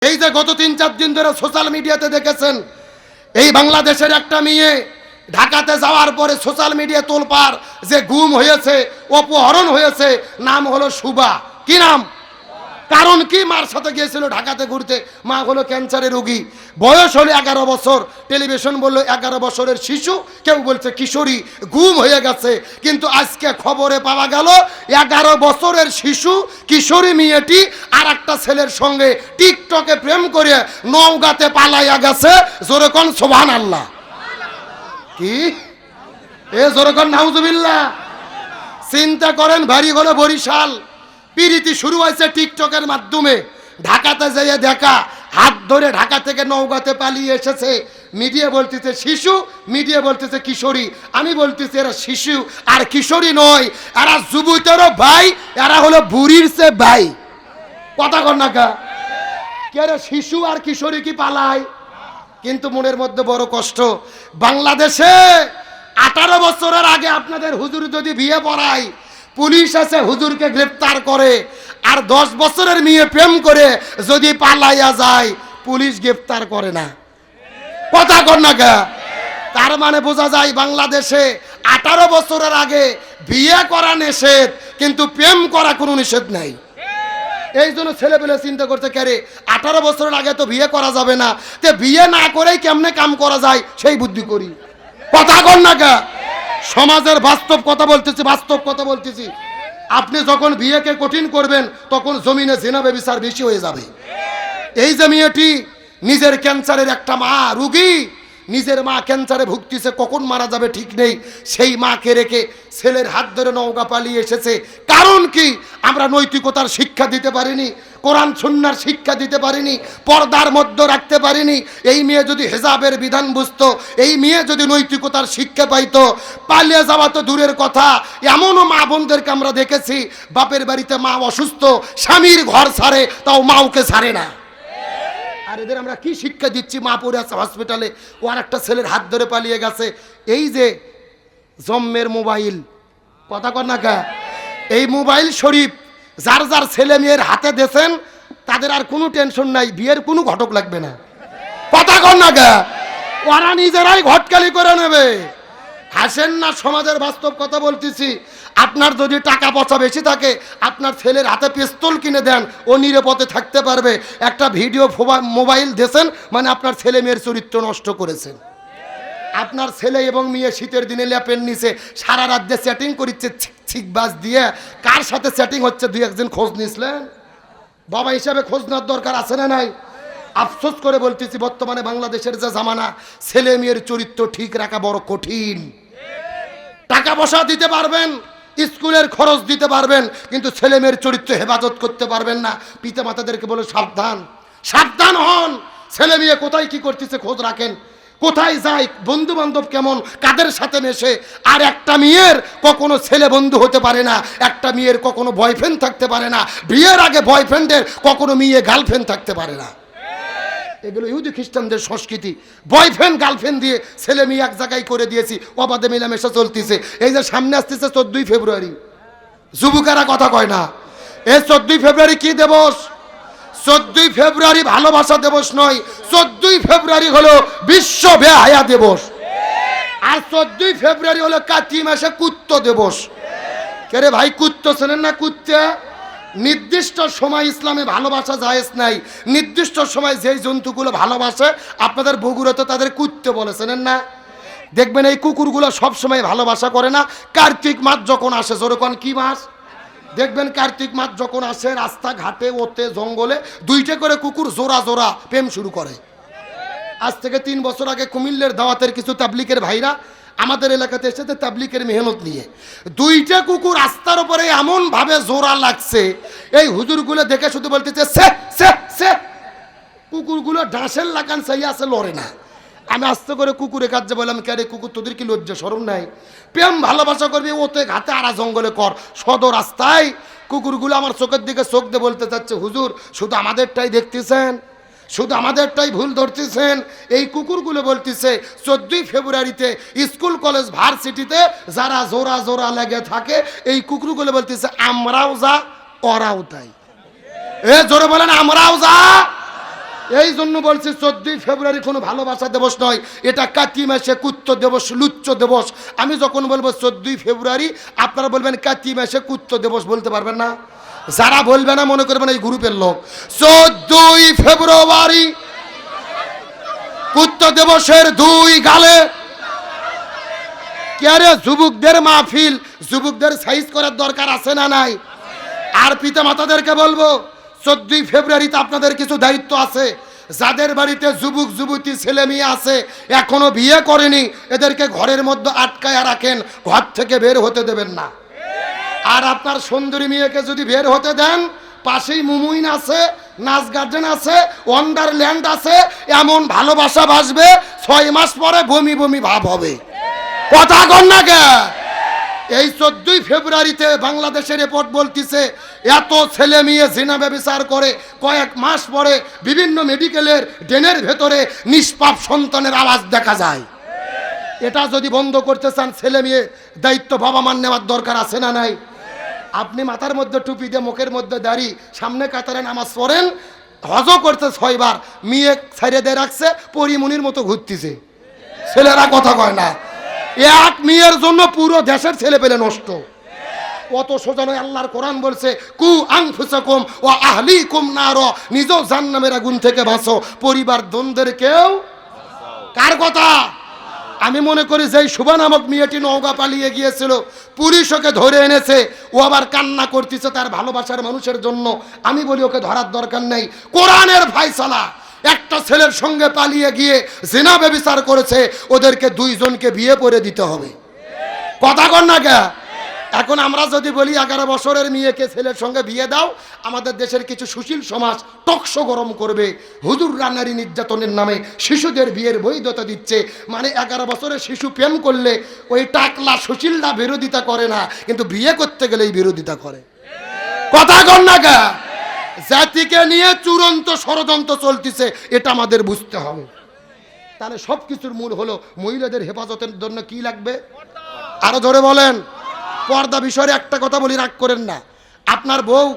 এই যে গত ৩-৪ দিন ধরে সোশ্যাল মিডিয়াতে দেখেছেন, এই বাংলাদেশের একটা মেয়ে ঢাকাতে যাওয়ার পরে সোশ্যাল মিডিয়া তোলপাড় যে গুম হয়েছে, অপহরণ হয়েছে, নাম হলো শুভা। কি নাম? কারণ কি? মার সাথে গিয়েছিল ঢাকাতে ঘুরতে, মা হলো ক্যান্সারের রোগী, বয়স হলো 11 বছর। টেলিভিশন বললো 11 বছরের শিশু, কেউ বলছে কিশোরী, গুম হয়ে গেছে। কিন্তু আজকে খবরে পাওয়া গেল 11 বছরের শিশু কিশোরী মেয়েটি আর একটা ছেলের সঙ্গে টিকটকে প্রেম করে নওগাঁতে পালাইয়া গেছে। জোরে কোন সুবহানাল্লাহ। কি এ জোরে কোন নাউজুবিল্লাহ। চিন্তা করেন, বাড়ি হলো বরিশাল, পিরিতি শুরু হয়েছে টিকটকের মাধ্যমে। ঢাকাতে যেয়ে দেখা, হাত ধরে ঢাকা থেকে নওগাঁতে পালিয়ে এসেছে। মিডিয়া বলতেছে শিশু, মিডিয়া বলতেছে কিশোরী। আমি বলতেছি এরা শিশু আর কিশোরী নয়, এরা যুবতেরও ভাই, এরা হলো বুড়ির সে ভাই। কথা কর না কা কে রে? শিশু আর কিশোরী কি পালায়? কিন্তু মনের মধ্যে বড় কষ্ট। বাংলাদেশে 18 বছরের আগে আপনাদের হুজুর যদি বিয়ে পড়ায়, পুলিশ আছে হুজুরকে গ্রেফতার করে। আর 10 বছরের মেয়ে প্রেম করে যদি পালাইয়া যায়, পুলিশ গ্রেফতার করে না। কথা কর না কে? তার মানে বোঝা যায় বাংলাদেশে 18 বছরের আগে বিয়ে করা নিষেধ, কিন্তু প্রেম করা কোনো নিষেধ নাই। এই জন্য ছেলেপেলে চিন্তা করতে কারে 18 বছরের আগে তো বিয়ে করা যাবে না, তে বিয়ে না করেই কেমনে কাম করা যায় সেই বুদ্ধি করি। কথা কর না কে? সমাজের বাস্তব কথা বলতেছি, বাস্তব কথা বলতেছি। আপনি যখন বিয়েকে কঠিন করবেন, তখন জমিনে জিনা ব্যভিচার বেশি হয়ে যাবে। এই যে মেয়েটি নিজের ক্যান্সারের একটা মা রোগী, নিজের মা ক্যান্সারে ভুগতেছে, কখন মারা যাবে ঠিক নেই, সেই মাকে রেখে ছেলের হাত ধরে নওগাঁ পালিয়ে এসেছে। কারণ কি? আমরা নৈতিকতার শিক্ষা দিতে পারিনি, কোরআন সুন্নাহর শিক্ষা দিতে পারিনি, পর্দার মধ্যে রাখতে পারিনি। এই মেয়ে যদি হেজাবের বিধান বুঝতো, এই মেয়ে যদি নৈতিকতার শিক্ষা পাইতো, পালিয়ে যাওয়া তো দূরের কথা। এমনও মা বোনদেরকে আমরা দেখেছি, বাপের বাড়িতে মা অসুস্থ, স্বামীর ঘর ছাড়ে, তাও মাওকে ছাড়ে না। আর এদের আমরা কি শিক্ষা দিচ্ছি? মা পড়ে আছে হসপিটালে, ও আর একটা ছেলের হাত ধরে পালিয়ে গেছে। এই যে জম্মের মোবাইল, কথা কর না কা, এই মোবাইল শরীফ যার যার ছেলে মেয়ের হাতে দেন, তাদের আর কোনো টেনশন নাই, বিয়ের কোনো ঘটক লাগবে না। কথা কর না কা, ওরা নিজেরাই ঘটকালি করে নেবে। হাসেন না, সমাজের বাস্তব কথা বলতেছি। আপনার যদি টাকা পয়সা বেশি থাকে, আপনার ছেলের হাতে পিস্তল কিনে দেন, ও নিরাপদে থাকতে পারবে। একটা ভিডিও মোবাইল দেন মানে আপনার ছেলে মেয়ের চরিত্র নষ্ট করেছেন। আপনার ছেলে এবং মেয়ে শীতের দিনে ল্যাপের নিচে সারা রাত দিয়ে চ্যাটিং করছে, ছিকবাজ দিয়ে। কার সাথে চ্যাটিং হচ্ছে 2-1 দিন খোঁজ নিছিলেন? বাবা হিসাবে খোঁজ নেওয়ার দরকার আছে না নাই? আফসোস করে বলতেছি, বর্তমানে বাংলাদেশের যে জামানা, ছেলে মেয়ের চরিত্র ঠিক রাখা বড় কঠিন। টাকা পয়সা দিতে পারবেন, স্কুলের খরচ দিতে পারবেন, কিন্তু ছেলে মেয়ের চরিত্র হেফাজত করতে পারবেন না। পিতা মাতাদেরকে বলে সাবধান, সাবধান হন। ছেলে মেয়ে কোথায় কি করতেছে খোঁজ রাখেন, কোথায় যায়, বন্ধু বান্ধব কেমন, কাদের সাথে মেশে। আর একটা মেয়ের কখনো ছেলে বন্ধু হতে পারে না, একটা মেয়ের কখনো বয়ফ্রেন্ড থাকতে পারে না, বিয়ের আগে বয়ফ্রেন্ডের কখনো মেয়ে গার্লফ্রেন্ড থাকতে পারে না। এগুলো ইহুদি খ্রিস্টানদের সংস্কৃতি। বয়ফ্রেন্ড গার্লফ্রেন্ড দিয়ে ছেলে মেয়ে এক জায়গায় করে দিয়েছি, অবাধে মেলামেশা চলতেছে। এই যে সামনে আসতেছে 14ই ফেব্রুয়ারি, যুবকেরা কথা কয় না। এই 14ই ফেব্রুয়ারি কি দিবস? 14ই ফেব্রুয়ারি ভালোবাসা দিবস নয়, 14ই ফেব্রুয়ারি হলো বিশ্ব বেহায়া দিবস। আর 14ই ফেব্রুয়ারি হলো কাতি মাসে কুত্ত দিবস। কে রে ভাই, কুত্ত চেনেন না? কুত্তা নির্দিষ্ট সময় ইসলামে ভালোবাসা জায়েজ নাই। নির্দিষ্ট সময় যেই জন্তুগুলো ভালোবাসে, আপনাদের বগুড়াতে তাদের কুত্তে বলেছেন না? দেখবেন এই কুকুরগুলো সব সময় ভালোবাসা করে না। কার্তিক মাস যখন আসে, যেরকম কি মাস, দেখবেন কার্তিক মাস যখন আসে, রাস্তাঘাটে ওতে জঙ্গলে 2টা করে কুকুর জোড়া জোড়া প্রেম শুরু করে। আজ থেকে 3 বছর আগে কুমিল্লার দাওয়াতের কিছু তাবলিকের ভাইরা আমাদের এলাকাতে এসেছে তাবলিকের মেহনত নিয়ে। 2টা কুকুর রাস্তার উপরে এমন ভাবে জোড়া লাগছে, এই হুজুরগুলো দেখে শুধু বলতেছে সে সে সে। কুকুরগুলো ডাঁশের লাগান চাই আছে, লড়ে না। আমি আস্তে করে কুকুরের কাছে বললাম, কে রে কুকুর, তোদের কি লজ্জা শরম নাই? প্রেম ভালোবাসা করবি ওতে ঘাতে আড়া জঙ্গলে কর, সদর রাস্তায়। কুকুরগুলো আমার চোখের দিকে চোখ দিয়ে বলতে চাচ্ছে, হুজুর শুধু আমাদেরটাই দেখতেছেন, শুধু আমাদেরটাই ভুল ধরতেছেন। এই কুকুরগুলো বলতেছে 14ই ফেব্রুয়ারিতে স্কুল কলেজ ভার্সিটিতে যারা জোড়া জোড়া লেগে থাকে, এই কুকুরগুলো বলতেছে আমরাও যা ওরাও তাই। এ জোরে বলেন আমরাও যা এই জন্য বলছি 14ই ফেব্রুয়ারি কোনো ভালোবাসা দিবস নয়, এটা কাতি মাসে কুত্ত দিবস, লুচ্চ দিবস। আমি যখন বলবো 14ই ফেব্রুয়ারি, আপনারা বলবেন কাতি মাসে কুত্ত দিবস, বলতে পারবেন না। যারা বলবে না মনে করবেন এই গ্রুপের লোক। 14ই ফেব্রুয়ারি কুত্ত দিবসের 2 গালে কে রে? যুবকদের মাহফিল, যুবকদের সাইজ করার দরকার আছে না নাই? আর পিতা মাতাদেরকে বলবো 14ই ফেব্রুয়ারিতে আপনাদের কিছু দায়িত্ব আছে। যাদের বাড়িতে যুবক যুবতী ছেলে মেয়ে আছে এখনো বিয়ে করেনি, এদেরকে ঘরের মধ্যে আটকায়া রাখেন, ঘর থেকে বের হতে দেবেন না। আর আপনার সুন্দরী মেয়েকে যদি বের হতে দেন, পাশেই মুমুইন আছে, নাচ গার্ডেন আছে, ওয়ান্ডারল্যান্ড আছে, এমন ভালোবাসা বাসবে 6 মাস পরে বমি বমি ভাব হবে। কথা কন না কে? এই 14ই ফেব্রুয়ারিতে বাংলাদেশের রিপোর্ট বলতিছে এত ছেলে মেয়ে জিনা ব্যভিচার করে কয়েক মাস পরে বিভিন্ন মেডিকেলের ড্রেনের ভেতরে নিষ্পাপ সন্তানের আওয়াজ দেখা যায়। এটা যদি বন্ধ করতে চান, ছেলে মেয়ে দায়িত্ব বাবা মার নেওয়ার দরকার আছে না নাই? আপনি মাথার মধ্যে টুপি দিয়ে, মুখের মধ্যে দাড়ি, সামনে কাতারে নামাজ পড়েন, হজও করতে 6 বার, মেয়ে ছাইড়ে দিয়ে রাখছে, পরিমনির মতো ঘুরতেছে। ছেলেরা কথা কয় না। এক মেয়ের জন্য পুরো দেশের ছেলে পেলে নষ্ট। কত সোজা নয়। আল্লাহর কোরআন বলছে কু আনফুসাকুম ওয়া আহলিকুম নার, নিজেও জাহান্নামের আগুন থেকে বাঁচো, পরিবার দ্বন্দ্বেরকেও। কার কথা? আমি মনে করি যে শুভা নামক মেয়েটি নওগাঁ পালিয়ে গিয়েছিল, পুলিশ ওকে ধরে এনেছে, ও আবার কান্না করতেছে তার ভালোবাসার মানুষের জন্য। আমি বলি ওকে ধরার দরকার নেই, কোরআনের ফায়সালা। একটা ছেলের সঙ্গে পালিয়ে গিয়ে জিনা ব্যভিচার করেছে, ওদেরকে 2 জনকে বিয়ে করে দিতে হবে। কথা কন না কে? এখন আমরা যদি বলি 11 বছরের মেয়েকে ছেলের সঙ্গে বিয়ে দাও, আমাদের দেশের কিছু সুশীল সমাজ টকশো গরম করবে, হুজুররা নারী নির্যাতনের নামে শিশুদের বিয়ের বৈধতা দিচ্ছে। মানে 11 বছরের শিশু প্রেম করলে ওই টাকলা সুশীলরা বিরোধিতা করে না, কিন্তু বিয়ে করতে গেলেই বিরোধিতা করে। কথা কন না কে? জাতিকে নিয়ে চূড়ান্ত ষড়যন্ত্র চলতেছে, এটা আমাদের বুঝতে হবে। তাহলে সব কিছুর মূল হলো মহিলাদের হেফাজতের জন্য কি লাগবে? আরো ধরে বলেন। পর্দা বিষয়ে একটা কথা বলি, রাগ করেন না। আপনার বউ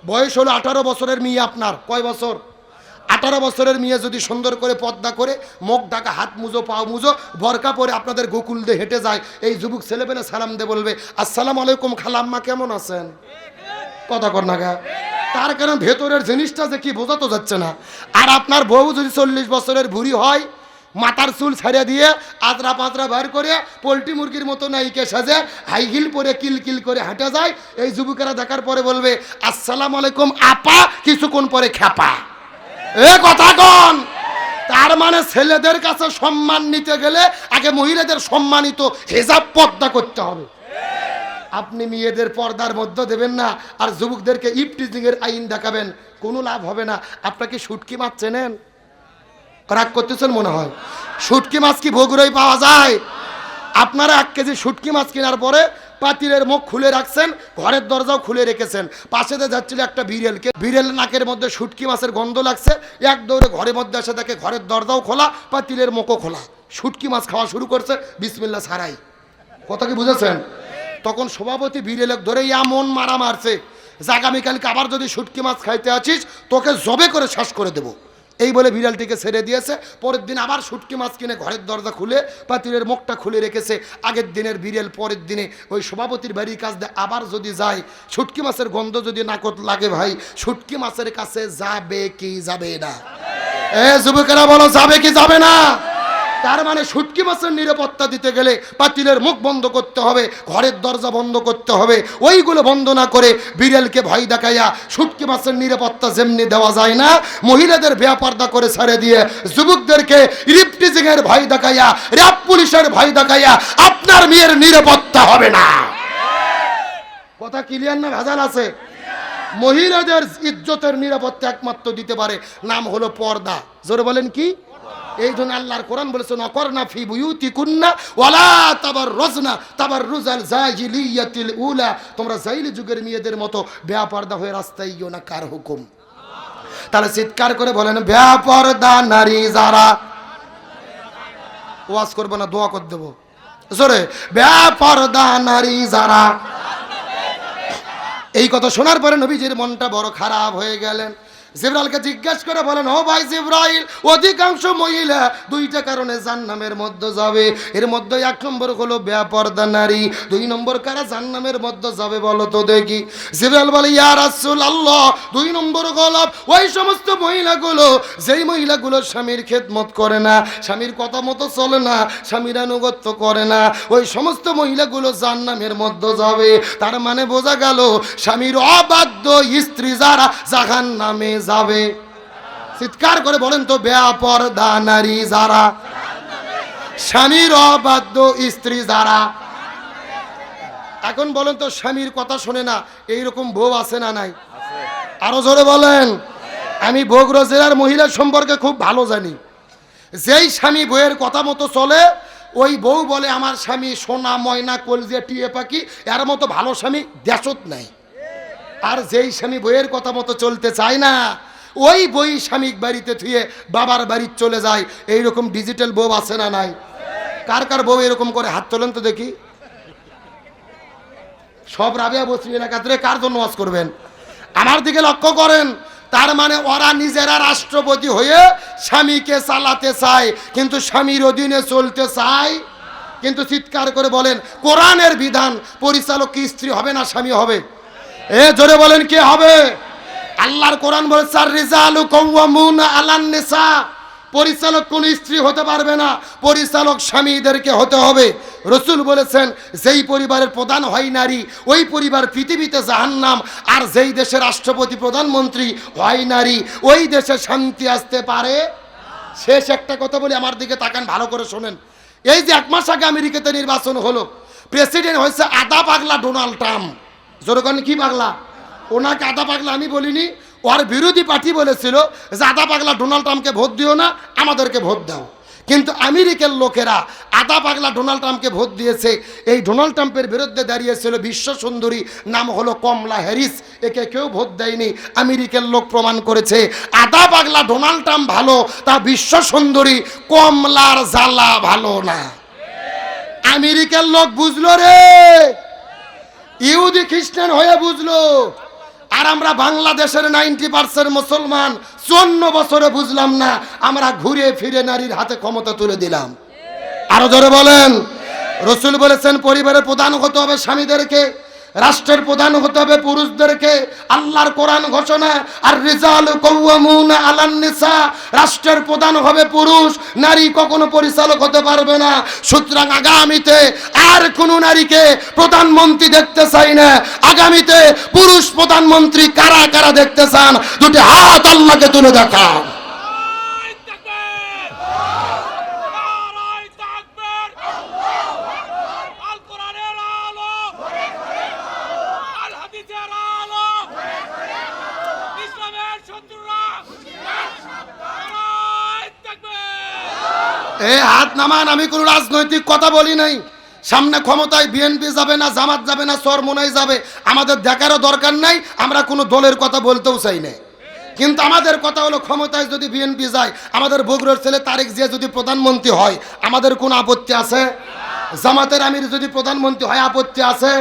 বয়স হলো 18 বছরের মেয়ে, আপনার কয় বছর? 18 বছরের মেয়ে যদি সুন্দর করে পর্দা করে, মুখ ঢাকা, হাত মুজো, পাও মুজো, বরকা পরে আপনাদের গোকুল দিয়ে হেঁটে যায়, এই যুবক ছেলেপেলে সালাম দিয়ে বলবে আসসালামু আলাইকুম খালাম্মা, কেমন আছেন? কথা কর না গা। তার কারণ ভেতরের জিনিসটা যে কি বোঝা তো যাচ্ছে না। আর আপনার বউ যদি 40 বছরের বুড়ি হয়, মাথার চুল ছাড়িয়ে দিয়ে আদ্রা পাতরা বার করে পোলট্রি মুরগির মতো নায়িকা সাজে হাই হিল পরে কিল কিল করে হাঁটে যায়, এই যুবকেরা দেখার পরে বলবে আসসালামু আলাইকুম আপা, কিছুক্ষণ পরে খ্যাপা। এ কথা কন। তার মানে ছেলেদের কাছে সম্মান নিতে গেলে আগে মহিলাদের সম্মানিত হেজাব পর্দা করতে হবে। আপনি মেয়েদের পর্দার মধ্যে দেবেন না, আর যুবকদেরকে ইফটিজিং এর আইন দেখাবেন, কোনো লাভ হবে না। আপনাকে শুটকি মাছ চেনেন? রাগ করতেছেন মনে হয়। শুটকি মাছ কি বগুড়ায় পাওয়া যায়? আপনারা 1 কেজি শুটকি মাছ কেনার পরে পাতিলের মুখ খুলে রাখছেন, ঘরের দরজাও খুলে রেখেছেন। পাশেতে যাচ্ছিল একটা বিড়েলকে, বিড়েল নাকের মধ্যে শুটকি মাছের গন্ধ লাগছে, এক দৌড়ে ঘরের মধ্যে এসে দেখে ঘরের দরজাও খোলা, পাতিলের মুখও খোলা, শুটকি মাছ খাওয়া শুরু করছে বিসমিল্লাহ ছাড়াই। কথা কি বুঝেছেন? তখন সভাপতি বিড়েলক ধরে এমন মারা মারছে, যে আগামীকালকে আবার যদি শুটকি মাছ খাইতে আছিস তোকে জবে করে শ্বাস করে দেবো। এই বলে বিড়ালটিকে ছেড়ে দিয়েছে। পরের দিন আবার শুটকি মাছ কিনে ঘরের দরজা খুলে পাতিলের মুখটা খুলে রেখেছে। আগের দিনের বিড়াল পরের দিনে ওই সভাপতির বাড়ির কাছ দিয়ে আবার যদি যায়, শুটকি মাছের গন্ধ যদি নাকত লাগে, ভাই শুটকি মাছের কাছে যাবে কি যাবে না? এ যুবকেরা বলো, যাবে কি যাবে না? তার মানে শুটকি মাছের নিরাপত্তা দিতে গেলে পাতিলের মুখ বন্ধ করতে হবে, ঘরের দরজা বন্ধ করতে হবে। ওইগুলো বন্ধ না করে বিড়ালকে ভয় দেখাইয়া শুটকি মাছের নিরাপত্তা যেমনি দেওয়া যায় না, মহিলাদের বেপর্দা করে ছেড়ে দিয়ে যুবকদেরকে ইফটিজিং এর ভয় দেখাইয়া, র্যাব পুলিশের ভয় দেখাইয়া আপনার মেয়ের নিরাপত্তা হবে না। কথা ক্লিয়ার না ভেজাল আছে? মহিলাদের ইজ্জতের নিরাপত্তা একমাত্র দিতে পারে, নাম হলো পর্দা। জোরে বলেন কি? এই জন্য আল্লাহর কোরআন বলেছে নকরনা ফি বুয়ুতিকুন্না ওয়ালা তাবাররুজনা তাবাররুজাল জাহিলিয়াতিল উলা, তোমরা জাহিলি যুগের মেয়েদের মতো বেপর্দা হয়ে রাস্তায় গিও না। কার হুকুম? তাহলে চিৎকার করে বলেন বেপর্দা নারী যারা। ওয়াজ করবো না, দোয়া করে দেবো জোরে। বেপর্দা নারী যারা। এই কথা শোনার পরে নবীজির মনটা বড় খারাপ হয়ে গেলেন। জিবরাইলকে জিজ্ঞেস করে বলেন, ও ভাই জিবরাইল, অধিকাংশ মহিলা দুইটা কারণে জাহান্নামের মধ্যে যাবে, এর মধ্যে এক নম্বর হলো বেপরদা নারী, দুই নম্বর কারা জাহান্নামের মধ্যে যাবে বলো তো দেখি। জিবরাইল বলে, ইয়া রাসূলুল্লাহ, দুই নম্বর হলো ওই সমস্ত মহিলাগুলো যেই মহিলাগুলো স্বামীর খেদমত করে না, স্বামীর কথা মতো চলে না, স্বামীর আনুগত্য করে না, ওই সমস্ত মহিলাগুলো জাহান্নামের মধ্যে যাবে। তার মানে বোঝা গেল স্বামীর অবাধ্য স্ত্রী যারা জাহান্নামে যাবে। চিৎকার করে বলেন তো, বেপরদা নারী যারা, স্বামীর অবাধ্য স্ত্রী যারা। এখন বলেন তো, স্বামীর কথা শোনে না এইরকম বউ আছে না নাই? আরো জোরে বলেন। আমি বগুড়া জেলার মহিলা সম্পর্কে খুব ভালো জানি। যেই স্বামী বউয়ের কথা মতো চলে, ওই বউ বলে আমার স্বামী সোনা ময়না কলজিয়া টিয়ে পাখি, এর মতো ভালো স্বামী দেশত নাই। আর যেই স্বামী বইয়ের কথা মতো চলতে চায় না, ওই বই স্বামীর বাড়িতে থুয়ে বাবার বাড়ি চলে যায়। এইরকম ডিজিটাল বউ আছে না নাই? কার কার বউ এরকম করে হাত তোলেন তো দেখি। সব রাবিয়া বসরি এলাকাতে কার জন্য ওয়াজ করবেন? আমার দিকে লক্ষ্য করেন। তার মানে ওরা নিজেরা রাষ্ট্রপতি হয়ে স্বামীকে চালাতে চায়, কিন্তু স্বামীর অধীনে চলতে চায়। কিন্তু চিৎকার করে বলেন, কোরআনের বিধান পরিচালক কি স্ত্রী হবে না স্বামী হবে? এ জোরে বলেন, কে হবে? আল্লাহর কোরআন বলেছে, আর-রিজালু কাওয়ামুনা আলান নিসা। পরিচালক কোন স্ত্রী হতে পারবে না, পরিচালক স্বামীদেরকে হতে হবে। রসুল বলেছেন, যেই পরিবারের প্রধান হয় নারী, ওই পরিবার পৃথিবীতে জাহান্নাম। আর যেই দেশের রাষ্ট্রপতি প্রধানমন্ত্রী হয় নারী, ওই দেশে শান্তি আসতে পারে। শেষ একটা কথা বলি, আমার দিকে তাকান, ভালো করে শোনেন। এই যে 1 মাস আগে আমেরিকাতে নির্বাচন হলো, প্রেসিডেন্ট হয়েছে আদা পাগলা ডোনাল্ড ট্রাম্প। জোরকান কি পাগলা? ওনাকে আদা পাগলা আমি বলিনি, ওর বিরোধী পার্টি বলেছিল যে আদা পাগলা ডোনাল্ড ট্রাম্পকে ভোট দিও না, আমাদেরকে ভোট দাও। কিন্তু আমেরিকার লোকেরা আদা পাগলা ডোনাল্ড ট্রাম্পকে ভোট দিয়েছে। এই ডোনাল্ড ট্রাম্পের বিরুদ্ধে দাঁড়িয়েছিল বিশ্ব সুন্দরী, নাম হলো কমলা হ্যারিস। একে কেউ ভোট দেয়নি, আমেরিকার লোক প্রমাণ করেছে আদা পাগলা ডোনাল্ড ট্রাম্প ভালো, তা বিশ্ব সুন্দরী কমলার জ্বালা ভালো না। আমেরিকার লোক বুঝলো রে, ইহুদি খ্রিস্টান হয়ে বুঝলো। আর আমরা বাংলাদেশের 90% মুসলমান 54 বছরে বুঝলাম না, আমরা ঘুরে ফিরে নারীর হাতে ক্ষমতা তুলে দিলাম। আরো জোরে বলেন। রসুল বলেছেন, পরিবারের প্রধান হতে হবে স্বামীদেরকে, রাষ্ট্রের প্রধান হতে হবে পুরুষদেরকে। আল্লাহর কোরআন ঘোষণা, আর-রিজালু কাওয়ামুনা আলান নিসা। রাষ্ট্রের প্রধান হবে পুরুষ, নারী কখনো পরিচালক হতে পারবে না। সুতরাং আগামীতে আর কোনো নারীকে প্রধানমন্ত্রী দেখতে চাই না। আগামীতে পুরুষ প্রধানমন্ত্রী কারা কারা দেখতে চান? দুটি হাত আল্লাহকে তুলে দেখান। এ হাত নামান। আমি কোনো রাজনৈতিক কথা বলি নাই। সামনে ক্ষমতায় বিএনপি যাবে না, জামাত যাবে না, চরমোনাই যাবে, আমাদের দেখারও দরকার নাই। আমরা কোনো দলের কথা বলতেও চাই না। কিন্তু আমাদের কথা হলো, ক্ষমতায় যদি বিএনপি যায়, আমাদের বগুড়ার ছেলে তারেক জিয়া যদি প্রধানমন্ত্রী হয়, আমাদের কোনো আপত্তি আছে? জামাতের আমির যদি প্রধানমন্ত্রী হয়, আপত্তি আছে?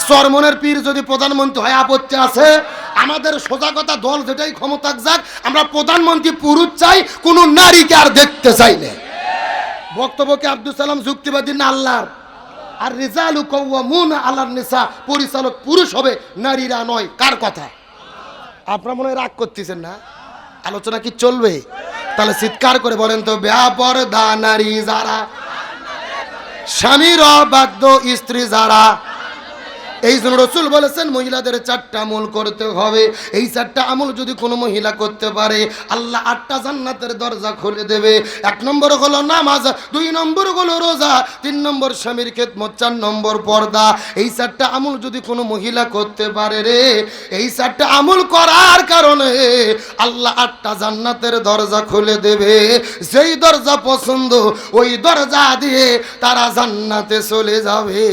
চরমনের পীর যদি প্রধানমন্ত্রী হয়, আপত্তি আছে? আমাদের সোজা কথা, দল যেটাই ক্ষমতায় যাক, আমরা প্রধানমন্ত্রী পুরুষ চাই, কোনো নারীকে আর দেখতে চাই না। বক্তব্যকে আব্দুল সালাম যুক্তিবাদী না আল্লাহর? আর-রিজালু কাওয়ামুনা আলান নিসা, পরিচালক পুরুষ হবে, নারীরা নয়। কার কথা? আপনারা মনে হয় রাগ করতেছেন না? আলোচনা কি চলবে? তাহলে চিৎকার করে বলেন তো, বেপরদা নারী যারা, স্বামীর অবাধ্য স্ত্রী যারা। এই জন্য রসুল বলেছেন, মহিলাদের 4টা আমল করতে হবে। এই 4টা আমল যদি কোনো মহিলা করতে পারে, আল্লাহ 8টা জান্নাতের দরজা খুলে দেবে। 1 নম্বর হলো নামাজ, 2 নম্বর হলো রোজা, 3 নম্বর স্বামীর খেদমত, 4 নম্বর পর্দা। এই 4টা আমল যদি কোনো মহিলা করতে পারে রে, এই 4টা আমল করার কারণে আল্লাহ 8টা জান্নাতের দরজা খুলে দেবে। যেই দরজা পছন্দ, ওই দরজা দিয়ে তারা জান্নাতে চলে যাবে।